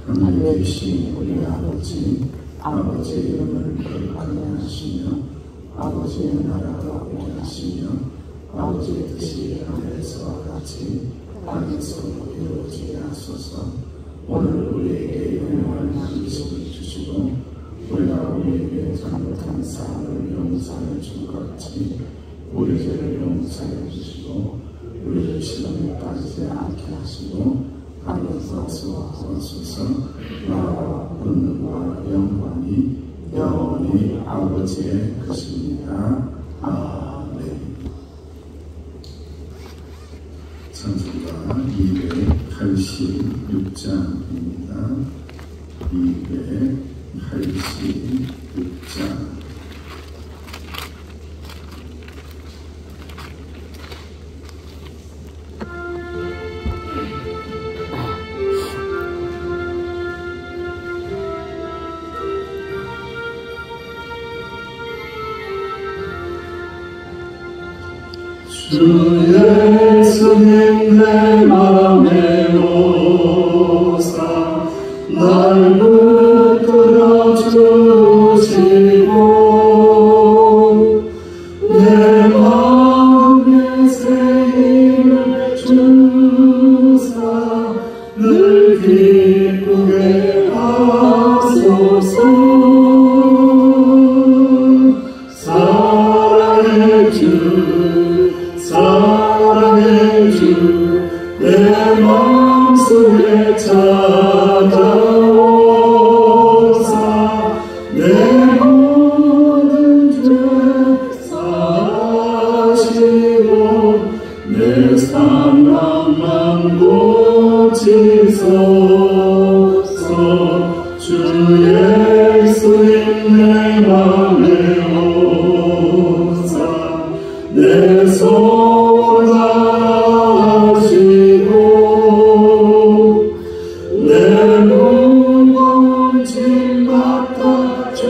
하늘에 계신 우리 아버지, 아버지의 이름을 거룩하게 하시며 아버지의 나라가 오게 하시며 아버지의 뜻이 하늘에서와 같이 땅에서 이루어지게 하소서. 오늘 우리에게 영원한 양식을 주시고 우리가 우리에게 잘못한 사람을 용서해 준 것 같이 우리 죄를 용서해 주시고 우리를 시험에 빠지지 않게 하시고 하늘에서 수고하소서. 나라와 권능과 영광이 영원히 아버지의 것입니다. 아멘. 찬송가 286장입니다. 286장. 주 예수님 내 맘에 오사 날 붙들어 주시고 내 마음에 새 힘을 주사 늘 기쁘게 하소서. 사랑의 주 내 마음속에 찾아오사 내 모든 죄 사하시고 내 상함만 고치소서. 주 예수님 내 맘에 오사 내 소원 다하시고 내 무거운 짐 맡아주사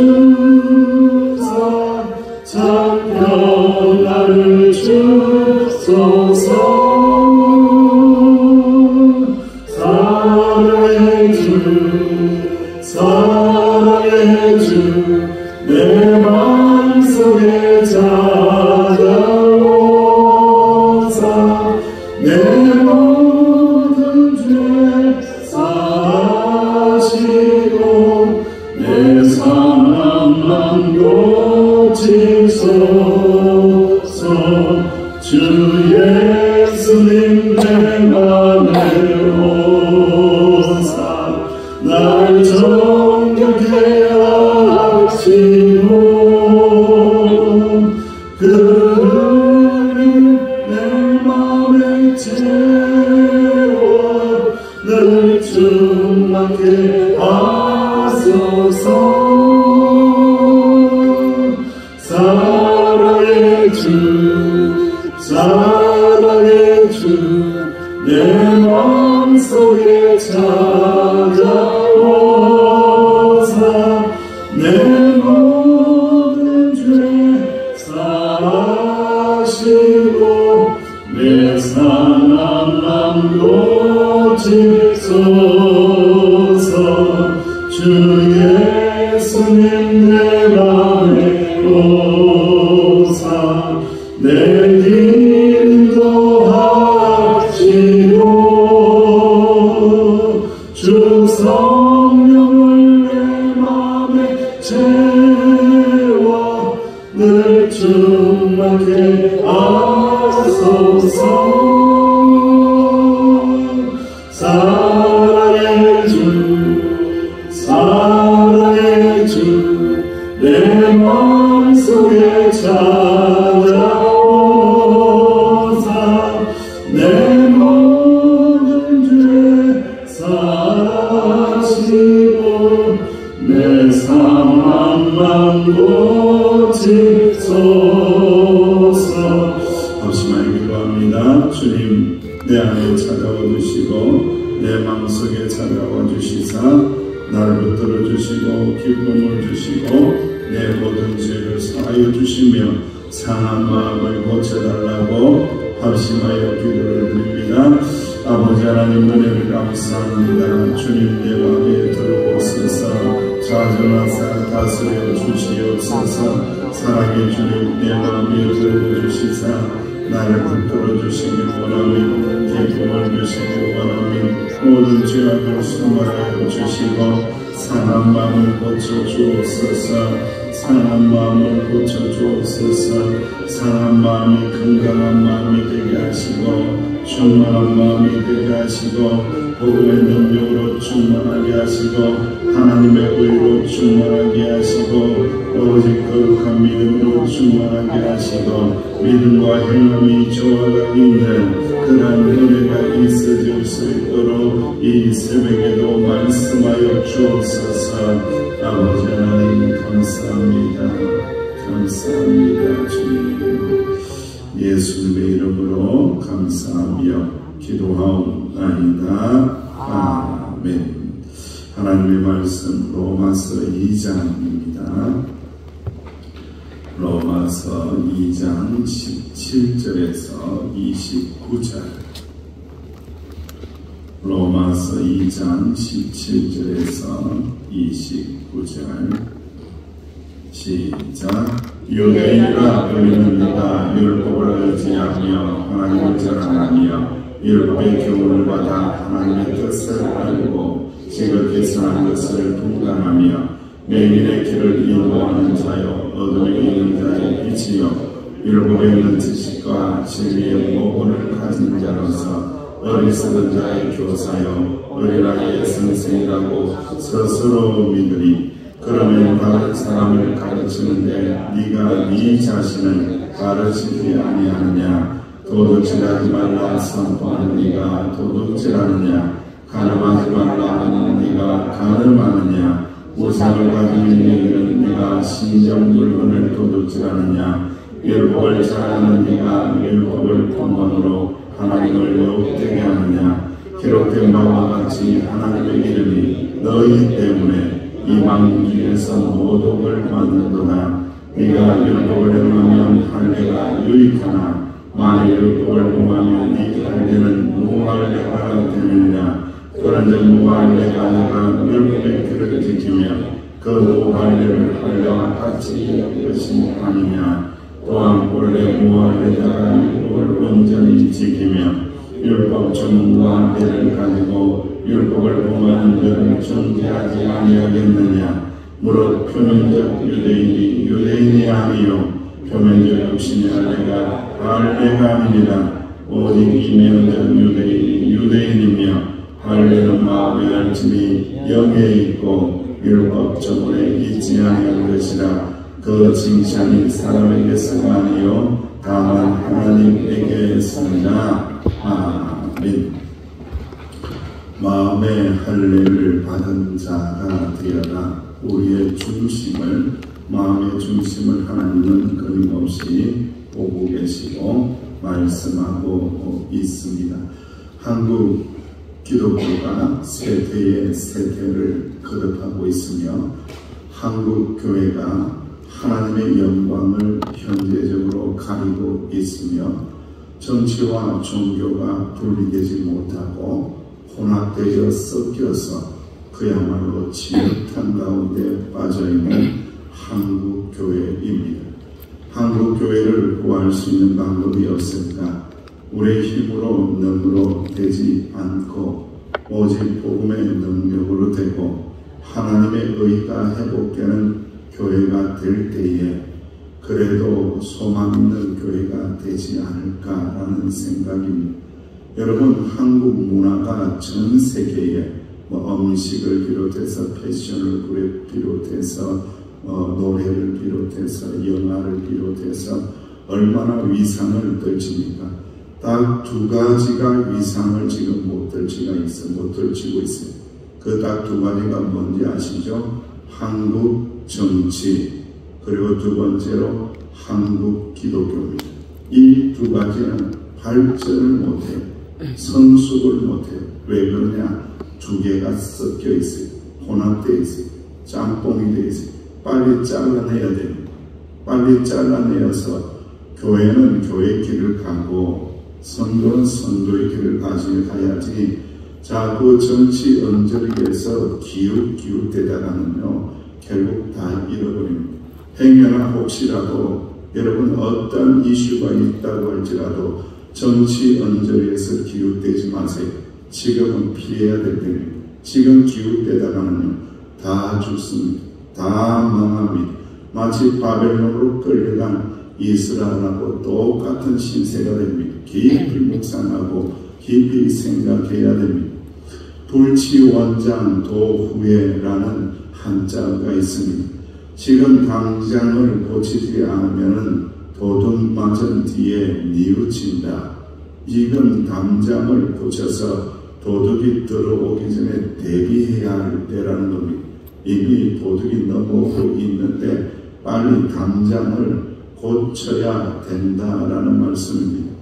참 평안을 주소서. 사랑의 주 내 마음속에 찾아오사 내 모든 죄 사하시고 내 상함만 고치소서. 주 예수님 내 맘에 오사 날 정결케 하시고 그 은혜 내 맘에 채워 늘 충만케 하소서. 사랑의 주 내 마음속에 찾아오사 내 모든 죄 사하시고 내 상함만 고치소서. 주 예수님 내 맘에 오사 내 인도하시고 주 성령을 내 맘에 채워 늘 충만케 하소서. 사랑의 주 내 마음속에 찾아오사 내 모든 죄 사하시고 내 상함만 고치소서. 합심하여 기도합니다. 주님 내 안에 찾아와 주시고 내 마음속에 찾아와 주시사 나를 붙들어 주시고 기쁨을 주시고 내 모든 죄를 사하여 주시며 상한 마음을 고쳐달라고 합심하여 기도를 드립니다. 하나님 은혜를 감사합니다. 주님 내 마음에 들어오소서. 좌전하사 다스려 주시옵소서. 사랑의 주님 내 마음에 들어주시사 나를 붙들어 주시기 원하며 기쁨을 주시기 원하며 모든 죄악을 수말하여 주시고 상한 마음을 고쳐주옵소서. 상한 마음을 고쳐주옵소서. 상한 마음이 건강한 마음이 되게 하시고 충만한 마음이 되게 하시고 복음의 능력으로 충만하게 하시고 하나님의 의로 충만하게 하시고 오직 거룩한 믿음으로 충만하게 하시고 믿음과 행함이 조화가 있는 그러한 은혜가 있어질 수 있도록 이 새벽에도 말씀하여 주옵소서. 아버지 하나님 감사합니다. 감사합니다. 주님 예수님의 이름으로 감사하며 기도하옵나이다. 아멘. 하나님의 말씀 로마서 2장입니다. 로마서 2장 17절에서 29절. 로마서 2장 17절에서 29절. 시작. 유대인이라 우리는 네가 율법을 의지하며 하나님을 자랑하며 율법의 교훈을 받아 하나님의 뜻을 알고 지극히 선한 것을 분간하며 매일의 길을 인도하는 자요 어둠에 있는 자의 빛이요 율법에 있는 지식과 진리의 모본을 가진 자로서 어리석은 자의 교사요 어린아이의 선생이라고 스스로 믿으니 그러면 다른 사람을 가르치는데 네가 네 자신을 가르치지 아니하느냐? 도둑질하지 말라 선포하는 네가 도둑질하느냐? 가늠하지 말라 하는 네가 가늠하느냐? 우상을 가진 너희는 네가 신정 물건을 도둑질하느냐? 율법을 잘하는 네가 율법을 본문으로 하나님을 욕되게 하느냐? 기록된 바와 같이 하나님의 이름이 너희 때문에 이방 중에서 모독을 받는도다. 네가 율법을 행하면 할례가 유익하나 만일 율법을 범하면 네 할례는 무할례가 되느니라. 그런즉 무할례가 아니라 율법의 길을 지키며 그 무할례를 할례와 같이 여기시 아니냐. 또한 본래 무할례자가 율법을 온전히 지키며 율법적 무할례를 가지고 율법을 범하는 자를 정죄하지 아니하겠느냐. 무릇 표면적 유대인이 유대인이 아니요 표면적 육신의 할례가 할례가 아니라 오직 이면적 유대인이 유대인이며 할례는 마음의 알침이 영에 있고 율법적으로 있지 아니한 것이라. 그 칭찬이 사람에게서가 아니요 다만 하나님에게서니라. 아멘. 마음의 할례를 받은 자가 되어라. 우리의 중심을 마음의 중심을 하나님은 끊임없이 보고 계시고 말씀하고 있습니다. 한국 기독교가 세태의 세태를 거듭하고 있으며 한국 교회가 하나님의 영광을 현재적으로 가리고 있으며 정치와 종교가 분리되지 못하고 혼합되어 섞여서 그야말로 지긋한 가운데 빠져있는 한국교회입니다. 한국교회를 구할 수 있는 방법이 없을까? 우리의 힘으로 능으로 되지 않고 오직 복음의 능력으로 되고 하나님의 의가 회복되는 교회가 될 때에 그래도 소망 있는 교회가 되지 않을까라는 생각입니다. 여러분, 한국 문화가 전 세계에 음식을 비롯해서 패션을 비롯해서 노래를 비롯해서 영화를 비롯해서 얼마나 위상을 떨칩니까? 딱 두 가지가 위상을 지금 못 떨치고 있어요. 그 딱 두 가지가 뭔지 아시죠? 한국 정치, 그리고 두 번째로 한국 기독교입니다. 이 두 가지는 발전을 못해요. 성숙을 못해요. 왜 그러냐? 두 개가 섞여 있어요. 혼합되어 있어요. 짬뽕이 되어 있어요. 빨리 잘라내야 돼요. 빨리 잘라내어서 교회는 교회 길을 가고 성도는 성도의 길을 가야지 자꾸 정치 언저리에서 기웃대다가는요 결국 다 잃어버립니다. 행여나 혹시라도 여러분 어떤 이슈가 있다고 할지라도 정치 언저리에서 기웃대지 마세요. 지금은 피해야 될 때입니다. 지금 기웃대다가는요 다 죽습니다. 다 망합니다. 마치 바벨론으로 끌려간 이스라엘하고 똑같은 신세가 됩니다. 깊이 묵상하고 깊이 생각해야 됩니다. 불치원장 도후회라는 한자가 있습니다. 지금 당장을 고치지 않으면 도둑 맞은 뒤에 뉘우친다. 지금 당장을 고쳐서 도둑이 들어오기 전에 대비해야 할 때라는 겁니다. 이미 도둑이 넘어오고 있는데 빨리 당장을 고쳐야 된다라는 말씀입니다.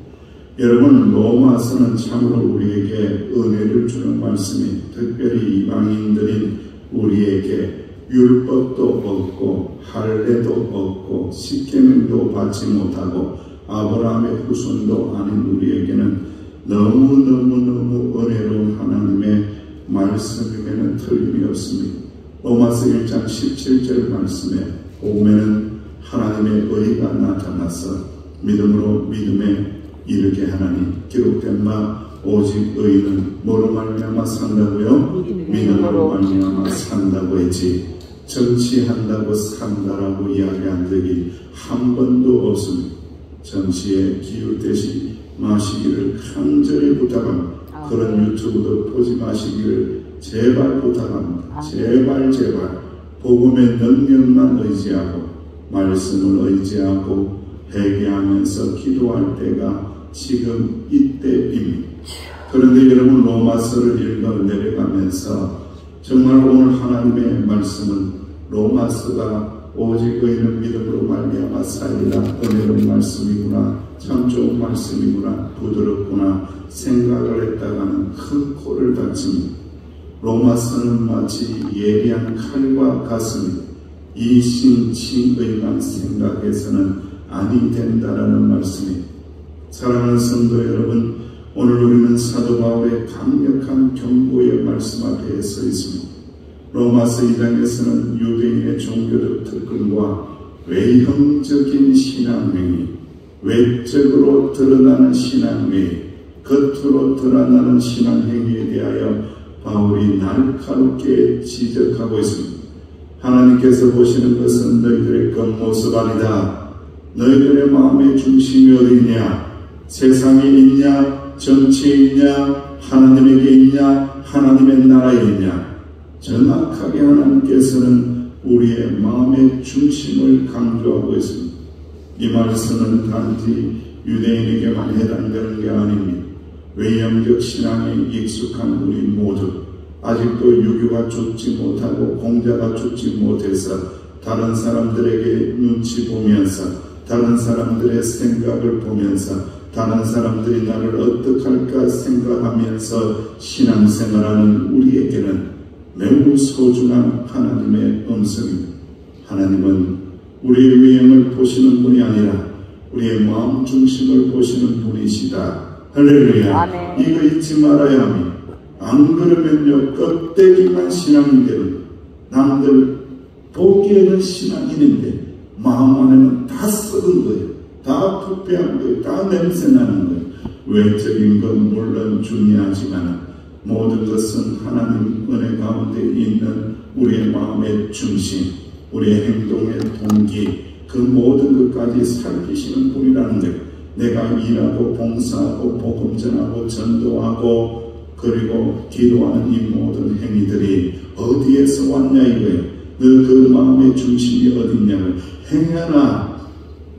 여러분, 로마서는 참으로 우리에게 은혜를 주는 말씀이 특별히 이방인들인 우리에게 율법도 없고 할례도 없고 십계명도 받지 못하고 아브라함의 후손도 아닌 우리에게는 너무너무 은혜로운 하나님의 말씀임에는 틀림이 없습니다. 로마서 1장 17절 말씀에 보면은 하나님의 의가 나타나서 믿음으로 믿음에 이르게 하나니 기록된 바 오직 의인은 뭐로 말미암아 산다고요? 믿음으로 말미암아 산다고 했지 정치한다고 산다라고 이야기한 적이 한 번도 없습니다. 정치에 기울대지 마시기를 간절히 부탁합니다. 그런 유튜브도 보지 마시기를 제발 부탁합니다. 제발 복음의 능력만 의지하고 말씀을 의지하고 회개하면서 기도할 때가 지금 이때입니다. 그런데 여러분, 로마서를 읽어 내려가면서 정말 오늘 하나님의 말씀은 로마서가 오직 의인은 믿음으로 말미암아 살리라, 은혜로운 말씀이구나, 참 좋은 말씀이구나, 부드럽구나 생각을 했다가는 큰 코를 다칩니다. 로마서는 마치 예리한 칼과 같습니다. 이신칭의만 생각해서는 아니 된다라는 말씀입니다. 사랑하는 성도 여러분, 오늘 우리는 사도 바울의 강력한 경고의 말씀 앞에 서 있습니다. 로마서 2장에서는 유대인의 종교적 특권과 외형적인 신앙행위, 외적으로 드러나는 신앙행위, 겉으로 드러나는 신앙행위에 대하여 바울이 날카롭게 지적하고 있습니다. 하나님께서 보시는 것은 너희들의 겉모습 아니다. 너희들의 마음의 중심이 어디 있냐? 세상에 있냐? 정치에 있냐? 하나님에게 있냐? 하나님의 나라에 있냐? 정확하게 하나님께서는 우리의 마음의 중심을 강조하고 있습니다. 이 말씀은 단지 유대인에게만 해당되는 게 아닙니다. 외형적 신앙에 익숙한 우리 모두, 아직도 유교가 죽지 못하고 공자가 죽지 못해서 다른 사람들에게 눈치 보면서, 다른 사람들의 생각을 보면서, 다른 사람들이 나를 어떡할까 생각하면서 신앙생활하는 우리에게는 매우 소중한 하나님의 음성입니다. 하나님은 우리의 외형을 보시는 분이 아니라 우리의 마음 중심을 보시는 분이시다. 할렐루야. 이거 잊지 말아야 합니다. 안 그러면요, 껍데기만 신앙이 되는, 남들 보기에는 신앙인인데 마음 안에는 다 썩은 거예요. 다 부패한 거예요. 다 냄새나는 거예요. 외적인 건 물론 중요하지만 모든 것은 하나님 은혜 가운데 있는 우리의 마음의 중심, 우리의 행동의 동기, 그 모든 것까지 살피시는 분이라는 거예요. 내가 일하고 봉사하고 복음 전하고 전도하고 그리고 기도하는 이 모든 행위들이 어디에서 왔냐 이거예요. 너 그 마음의 중심이 어딨냐면, 행여나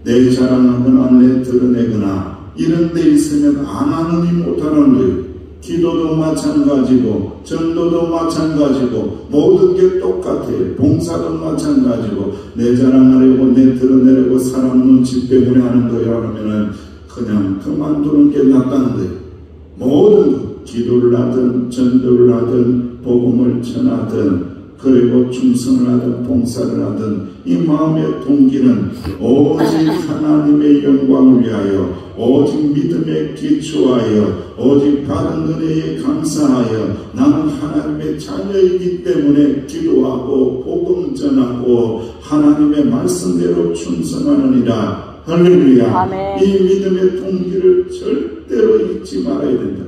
내 자랑하거나 내 드러내거나 이런 데 있으면 안 하느니 못하는 거예요. 기도도 마찬가지고 전도도 마찬가지고 모든 게 똑같아요. 봉사도 마찬가지고 내 자랑하려고 내 드러내려고 사람 눈치 때문에 하는 거야 그러면은 그냥 그만두는 게 낫다는 거예요. 모든 기도를 하든 전도를 하든 복음을 전하든 그리고 충성을 하든 봉사를 하든 이 마음의 동기는 오직 하나님의 영광을 위하여, 오직 믿음에 기초하여, 오직 받은 은혜에 감사하여 나는 하나님의 자녀이기 때문에 기도하고 복음 전하고 하나님의 말씀대로 충성하느니라. 할렐루야. 아멘. 이 믿음의 동기를 절대로 잊지 말아야 된다.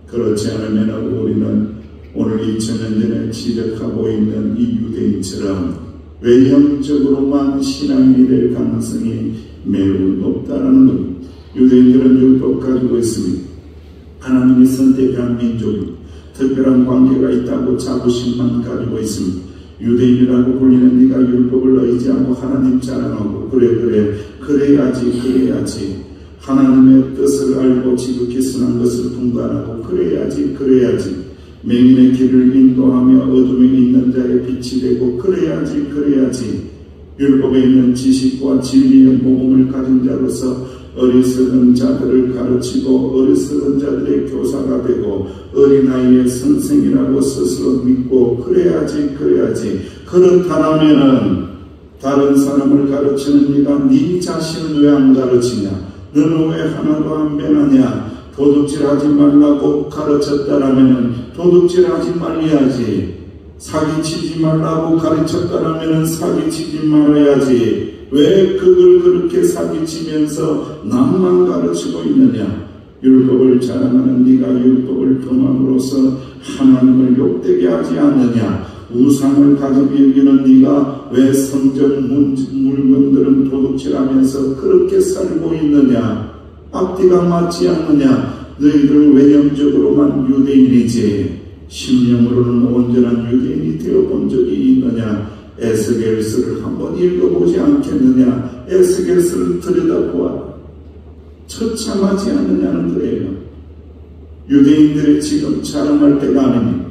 그렇지 않으면 우리는 오늘 2000년 전에 지적하고 있는 이 유대인처럼 외형적으로만 신앙이 될 가능성이 매우 높다는 겁니다. 유대인들은 율법 가지고 있습니다. 하나님이 선택한 민족입니다. 특별한 관계가 있다고 자부심만 가지고 있습니다. 유대인이라고 불리는 네가 율법을 의지하고 하나님 자랑하고 그래야지 하나님의 뜻을 알고 지극히 선한 것을 분간하고 그래야지 맹인의 길을 인도하며 어둠에 있는 자의 빛이 되고 그래야지 율법에 있는 지식과 진리의 복음을 가진 자로서 어리석은 자들을 가르치고 어리석은 자들의 교사가 되고 어린아이의 선생이라고 스스로 믿고 그래야지 그렇다면은 다른 사람을 가르치는 네가 네 자신을 왜 안 가르치냐? 너는 왜 하나도 안 변하냐? 도둑질하지 말라고 가르쳤다라면 도둑질하지 말아야지. 사기치지 말라고 가르쳤다라면 사기치지 말아야지. 왜 그걸 그렇게 사기치면서 남만 가르치고 있느냐? 율법을 자랑하는 네가 율법을 범함으로써 하나님을 욕되게 하지 않느냐? 우상을 가지고 여기는 네가 왜 성전 물건들은 도둑질하면서 그렇게 살고 있느냐? 앞뒤가 맞지 않느냐? 너희들은 외형적으로만 유대인이지 심령으로는 온전한 유대인이 되어본 적이 있느냐? 에스겔서를 한번 읽어보지 않겠느냐? 에스겔서를 들여다보아 처참하지 않느냐는 거예요. 유대인들이 지금 자랑할 때가 아닙니다.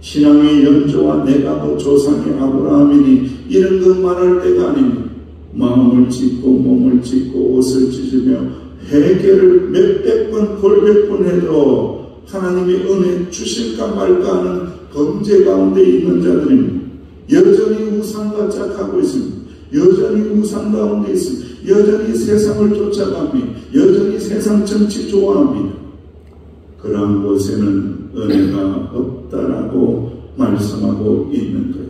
신앙의 연조와 내가 뭐 조상의 아브라함이니 이런 것 말할 때가 아닙니다. 마음을 찢고 몸을 찢고 옷을 찢으며 회개를 몇백 번 골백 번 해도 하나님의 은혜 주실까 말까 하는 범죄 가운데 있는 자들입니다. 여전히 우상과 짝하고 있습니다. 여전히 우상 가운데 있습니다. 여전히 세상을 쫓아갑니다. 여전히 세상 정치 좋아합니다. 그런 곳에는 은혜가 없다라고 말씀하고 있는 거예요.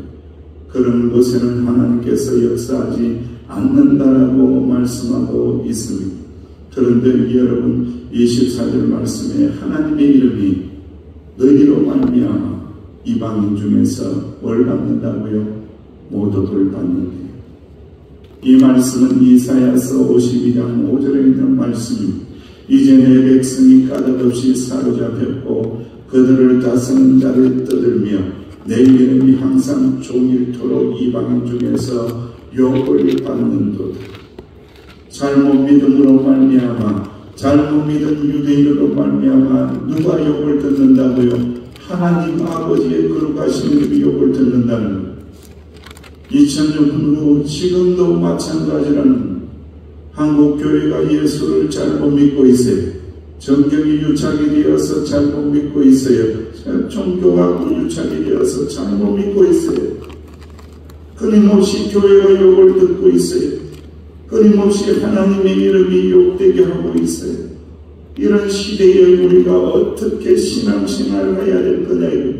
그런 곳에는 하나님께서 역사하지 않는다라고 말씀하고 있습니다. 그런데 여러분 24절 말씀에 하나님의 이름이 너희로 말미암아 이방인 중에서 뭘 받는다고요? 모독을 받는데 이 말씀은 이사야서 52장 5절에 있는 말씀입니다. 이제 내 백성이 까닭없이 사로잡혔고 그들을 다스리는 자를 떠들며 내 이름이 항상 종일토록 이방인 중에서 욕을 받는도다. 잘못 믿음으로 말미암아 잘못 믿은 유대인으로 말미암아 누가 욕을 듣는다고요? 하나님 아버지의 거룩하신 이름이 욕을 듣는다는 거예요. 2000년 후 지금도 마찬가지라는 한국교회가 예수를 잘못 믿고 있어요. 정경이 유착이 되어서 잘못 믿고 있어요. 종교하고 유착이 되어서 잘못 믿고 있어요. 끊임없이 교회가 욕을 듣고 있어요. 끊임없이 하나님의 이름이 욕되게 하고 있어요. 이런 시대에 우리가 어떻게 신앙생활을 해야 될 거냐 이거.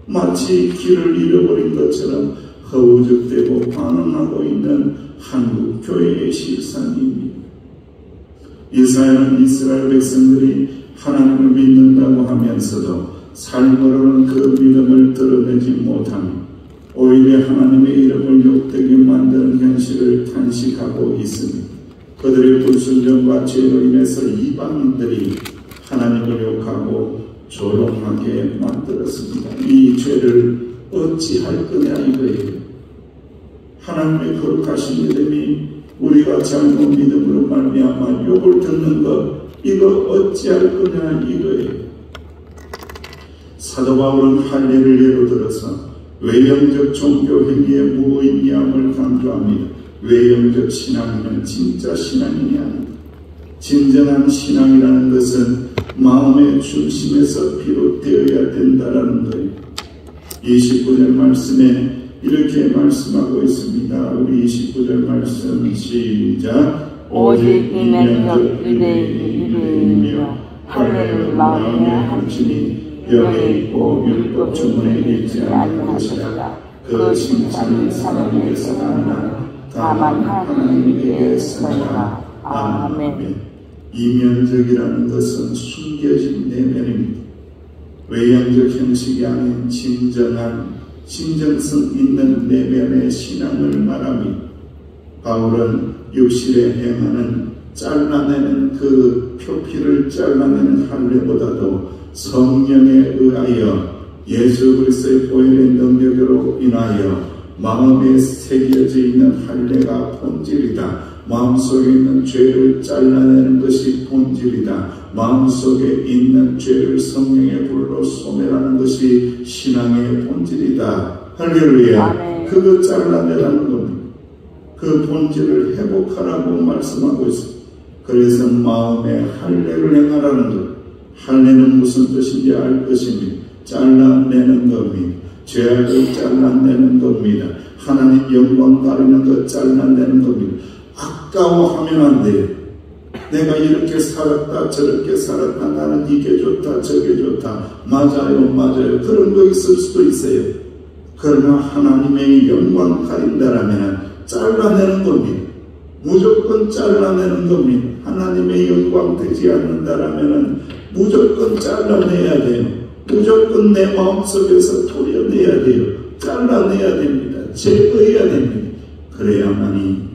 마치 길을 잃어버린 것처럼 허우적대고 반응하고 있는 한국 교회의 실상입니다. 이스라엘은 이스라엘 백성들이 하나님을 믿는다고 하면서도 삶으로는 그 믿음을 드러내지 못합니다. 오히려 하나님의 이름을 욕되게 만드는 현실을 탄식하고 있습니다. 그들의 불순종과 죄로 인해서 이방인들이 하나님을 욕하고 조롱하게 만들었습니다. 이 죄를 어찌할 거냐 이거예요. 하나님의 거룩하신 믿음이 우리가 잘못 믿음으로 말미암아 욕을 듣는 것 이거 어찌할 거냐 이거예요. 사도 바울은 할례를 예로 들어서 외형적 종교 행위의 무의미함을 강조합니다. 외형적 신앙이면 진짜 신앙이 아니다. 진정한 신앙이라는 것은 마음의 중심에서 비롯되어야 된다라는 거예요. 29절 말씀에 이렇게 말씀하고 있습니다. 우리 29절 말씀 시작. 오직 이면적 유대인이 이르며 할례를 마음에 할지니 영에 있고 율법 주문에 있지 않는 것이라. 그 칭찬이 사람에게서 나오나 다만 하나님께서니라. 아멘. 이면적이라는 것은 숨겨진 내면입니다. 외형적 형식이 아닌 진정한 진정성 있는 내면의 신앙을 말하며 바울은 육실에 행하는 잘라내는 그 표피를 잘라내는 할례보다도 성령에 의하여 예수 그리스도의 보혈의 능력으로 인하여 마음에 새겨져 있는 할례가 본질이다. 마음속에 있는 죄를 잘라내는 것이 본질이다. 마음속에 있는 죄를 성령의 불로 소멸하는 것이 신앙의 본질이다. 할렐루야. 그거 잘라내라는 겁니다. 그 본질을 회복하라고 말씀하고 있습니다. 그래서 마음에 할례를 행하라는 것. 할례는 무슨 뜻인지 알 것입니다. 잘라내는 겁니다. 죄악을 잘라내는 겁니다. 하나님 영광 가리는 것 잘라내는 겁니다. 아까워하면 안 돼요. 내가 이렇게 살았다 저렇게 살았다 나는 이게 좋다 저게 좋다 맞아요 그런 거 있을 수도 있어요. 그러나 하나님의 영광 가린다라면 잘라내는 겁니다. 무조건 잘라내는 겁니다. 하나님의 영광 되지 않는다라면 무조건 잘라내야 돼요. 무조건 내 마음속에서 토려내야 돼요. 잘라내야 됩니다. 제거해야 됩니다. 그래야만이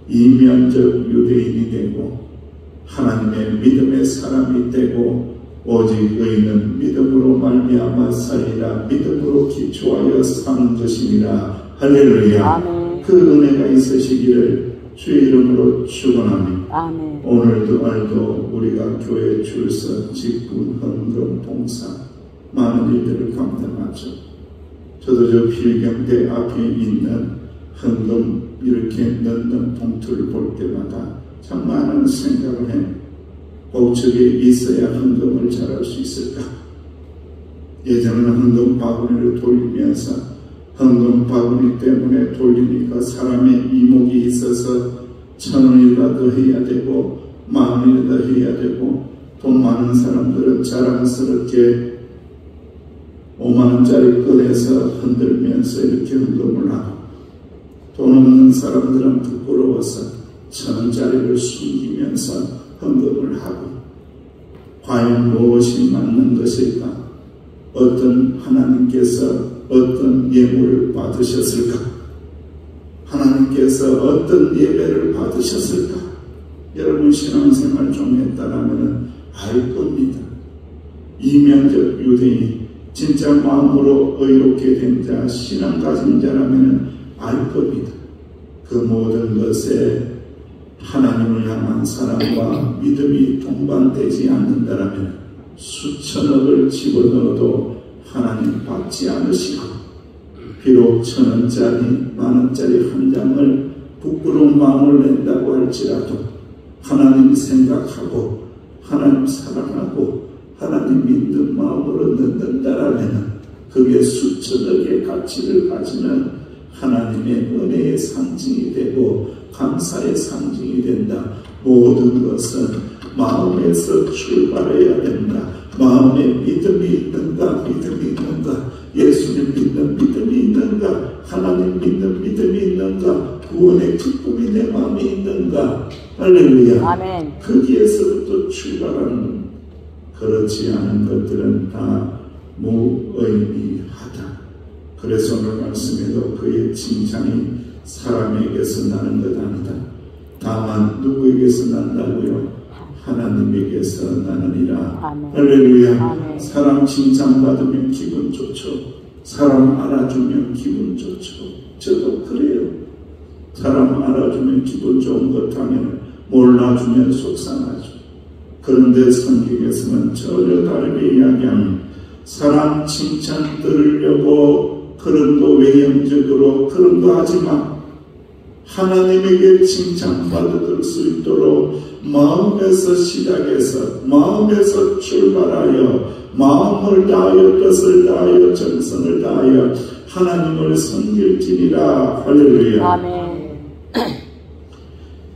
이면적 유대인이 되고 하나님의 믿음의 사람이 되고 오직 의인은 믿음으로 말미암아 살리라. 믿음으로 기초하여 사는 것이니라. 할렐루야. 아멘. 그 은혜가 있으시기를 주의 이름으로 축원합니다. 아멘. 오늘도 우리가 교회 출석, 직분, 헌금, 봉사 많은 일들을 감당하죠. 저도 저 필경대 앞에 있는 헌금 이렇게 넣는 봉투를 볼 때마다 참 많은 생각을 해요. 꼭 저게 있어야 헌금을 잘할 수 있을까? 예전에는 헌금 바구니를 돌리면서 헌금 바구니 때문에 돌리니까 사람의 이목이 있어서 1,000원이라도 해야 되고 10,000원이라도 해야 되고 돈 많은 사람들은 자랑스럽게 50,000원짜리 꺼내서 흔들면서 이렇게 헌금을 하고 돈 없는 사람들은 부끄러워서 1,000원짜리를 숨기면서 헌금을 하고 과연 무엇이 맞는 것일까? 어떤 하나님께서 어떤 예물을 받으셨을까? 하나님께서 어떤 예배를 받으셨을까? 여러분 신앙생활 좀 했다라면 알 겁니다. 이면적 유대인 진짜 마음으로 의롭게 된 자, 신앙 가진 자라면 알 겁니다. 그 모든 것에 하나님을 향한 사랑과 믿음이 동반되지 않는다라면 수천억을 집어넣어도 하나님 받지 않으시고 비록 1,000원짜리, 10,000원짜리 한 장을 부끄러운 마음을 낸다고 할지라도 하나님 생각하고 하나님 사랑하고 하나님 믿는 마음으로 넣는다라면 그게 수천억의 가치를 가지는 하나님의 은혜의 상징이 되고 감사의 상징이 된다. 모든 것은 마음에서 출발해야 된다. 마음에 믿음이 있는가? 믿음이 있는가? 예수님 믿는 믿음이 있는가? 하나님 믿는 믿음이 있는가? 구원의 기쁨이 내 마음에 있는가? 할렐루야. 아멘. 거기에서부터 출발하는 그렇지 않은 것들은 다 무의미하다. 그래서 오늘 말씀에도 그의 칭찬이 사람에게서 나는 것 아니다. 다만 누구에게서 난다고요? 하나님에게서 나느니라. 아멘. 할렐루야. 아멘. 사람 칭찬받으면 기분 좋죠. 사람 알아주면 기분 좋죠. 저도 그래요. 사람 알아주면 기분 좋은 것 당연히 몰라주면 속상하죠. 그런데 성경에서는 전혀 다르게 이야기합니다. 사람 칭찬 들으려고 그런 거 외형적으로 그런 거 하지 마. 하나님에게 칭찬받을 수 있도록 마음에서 시작해서 마음에서 출발하여 마음을 다하여 뜻을 다하여 정성을 다하여 하나님을 섬길지니라. 할렐루야. 아멘.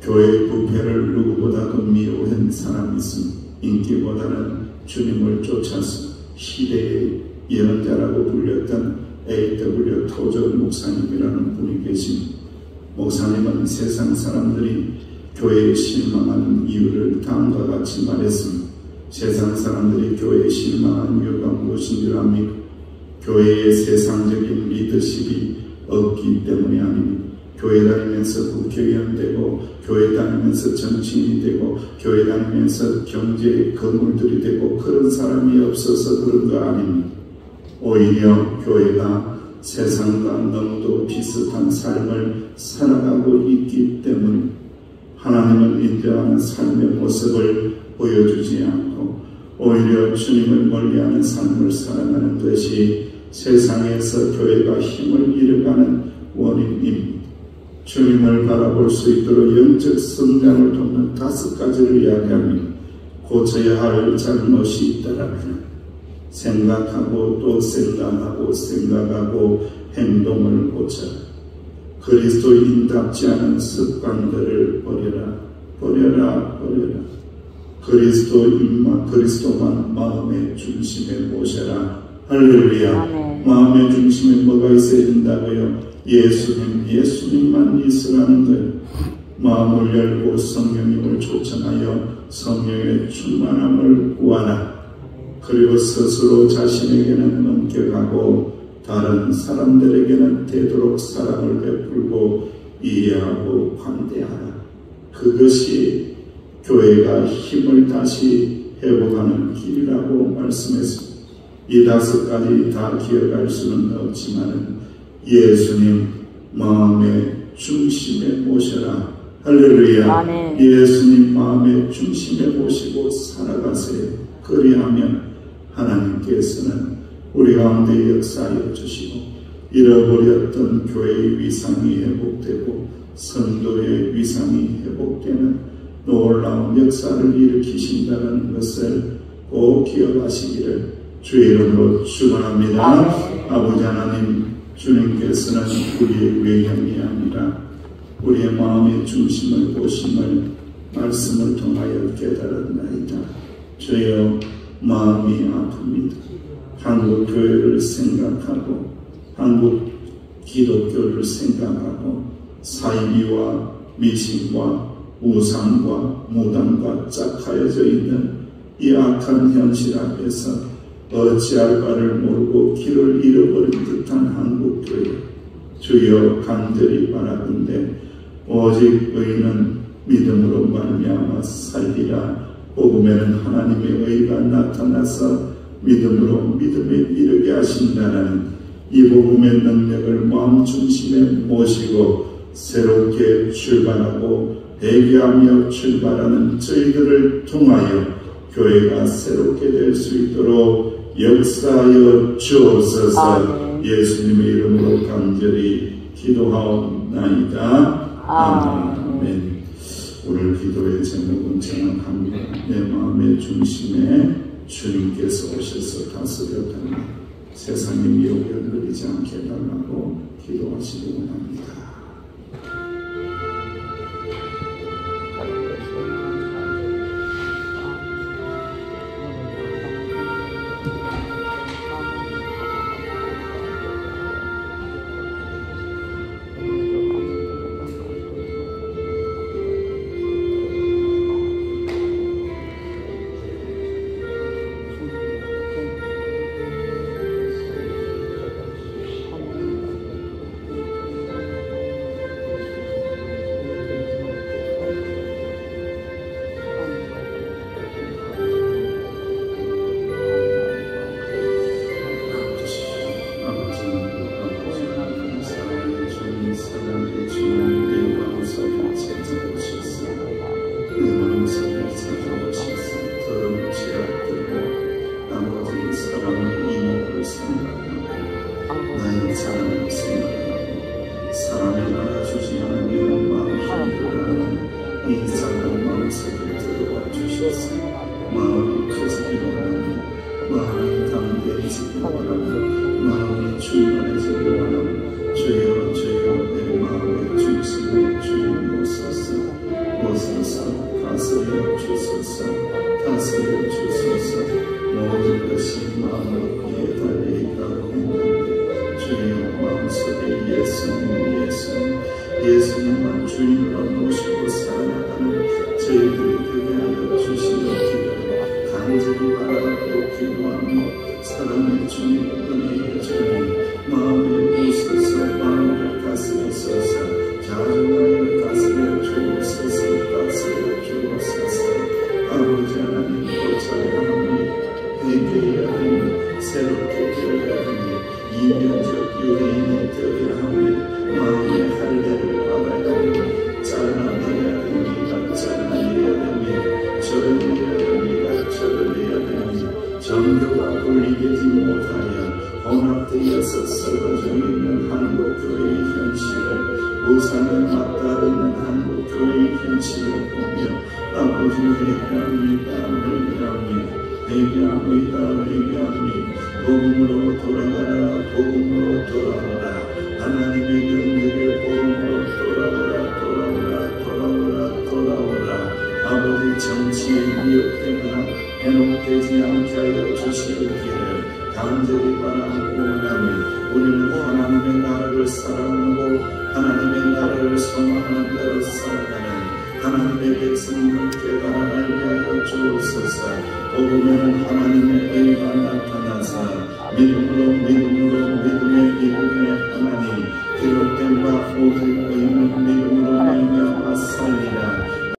교회의 부패를 누구보다도 미워한 사람이 있습니다. 인기보다는 주님을 쫓아서 시대의 예언자라고 불렸던 A.W. 토저 목사님이라는 분이 계십니다. 목사님은 세상 사람들이 교회에 실망하는 이유를 다음과 같이 말했습니다. 세상 사람들이 교회에 실망하는 이유가 무엇인 줄 압니까? 교회의 세상적인 리더십이 없기 때문이 아닙니다. 교회 다니면서 국회의원 되고, 교회 다니면서 정치인이 되고, 교회 다니면서 경제 건물들이 되고, 그런 사람이 없어서 그런 거 아닙니다. 오히려 교회가 세상과 너무도 비슷한 삶을 살아가고 있기 때문에 하나님을 인정하는 삶의 모습을 보여주지 않고 오히려 주님을 멀리하는 삶을 살아가는 것이 세상에서 교회가 힘을 잃어가는 원인입니다. 주님을 바라볼 수 있도록 영적 성장을 돕는 5가지를 이야기합니다. 고쳐야 할 잘못이 있다라면 생각하고 또 생각하고 행동을 고쳐라. 그리스도인답지 않은 습관들을 버려라. 그리스도만 마음의 중심에 모셔라. 할렐루야. 마음의 중심에 뭐가 있어야 된다고요? 예수님만 있으라는 거예요. 마음을 열고 성령님을 초청하여 성령의 충만함을 구하라. 그리고 스스로 자신에게는 엄격하고 다른 사람들에게는 되도록 사랑을 베풀고 이해하고 관대하라. 그것이 교회가 힘을 다시 회복하는 길이라고 말씀했습니다. 이 5가지 다 기억할 수는 없지만 예수님 마음의 중심에 모셔라. 할렐루야. 아멘. 예수님 마음의 중심에 모시고 살아가세요. 그리하면 하나님께서는 우리 가운데 역사하여 주시고 잃어버렸던 교회의 위상이 회복되고 성도의 위상이 회복되는 놀라운 역사를 일으키신다는 것을 꼭 기억하시기를 주의 이름으로 축원합니다. 아버지 하나님, 주님께서는 우리의 외형이 아니라 우리의 마음의 중심을 보심을 말씀을 통하여 깨달았나이다. 주여, 마음이 아픕니다. 한국 교회를 생각하고 한국 기독교를 생각하고 사이비와 미신과 우상과 무당과 짝하여져 있는 이 악한 현실 앞에서 어찌할 바를 모르고 길을 잃어버린 듯한 한국 교회, 주여 간절히 바라건대 오직 의인은 믿음으로 말미암아 살리라. 복음에는 하나님의 의가 나타나서 믿음으로 믿음에 이르게 하신다는 이 복음의 능력을 마음 중심에 모시고 새롭게 출발하고 대기하며 출발하는 저희들을 통하여 교회가 새롭게 될 수 있도록 역사하여 주옵소서. 예수님의 이름으로 간절히 기도하옵나이다. 아멘. 오늘 기도의 제목은 정확합니다. 내 마음의 중심에 주님께서 오셔서 다스렸다는 세상의 미혹에 흔들리지 않게 해달라고 기도하시기 원합니다. 예수님만 주님으로 모시고 살아나가는 저희들이 되게 하여 주시옵기를 간절히 바라고 기도하며 사랑의 주님, 은혜의 주님, 마음을 부으소서, 마음을 다스리소서, 자존감을 다스려 주옵소서, 다스려 주옵소서. 아버지 하나님, 고쳐야 하니 회개해야 하니 새롭게 되어야 하니 이면적 유대인이 되어야 하니 마음의 할례를 받아야 하니 잘라내야 됩니다. 잘라내야 됩니다. 절해야 됩니다. 절해야 됩니다. 정교가 분리되지 못하여 혼합되어서 썩어져 있는 한국교회의 현실을 우상에 맞다르는 한국교회의 현실을 보며 아버지 회개합니다. 회개합니다. 회개합니다. 회개합니다. 복음으로 돌아가라. 복음으로 돌아가라. 하나님의 영역에 복음으로 돌아오라. 돌아오라. 돌아오라. 돌아오라. 아버지 정치에 미혹되거나 해롭되지 않게 하여 주시기를 간절히 바라고 원하며 우리는 하나님의 나라를 사랑하고 하나님의 나라를 소망하는 대로 살아가는 하나님의 백성을 깨달아 알게 하여 주옵소서. 복음에는 하나님의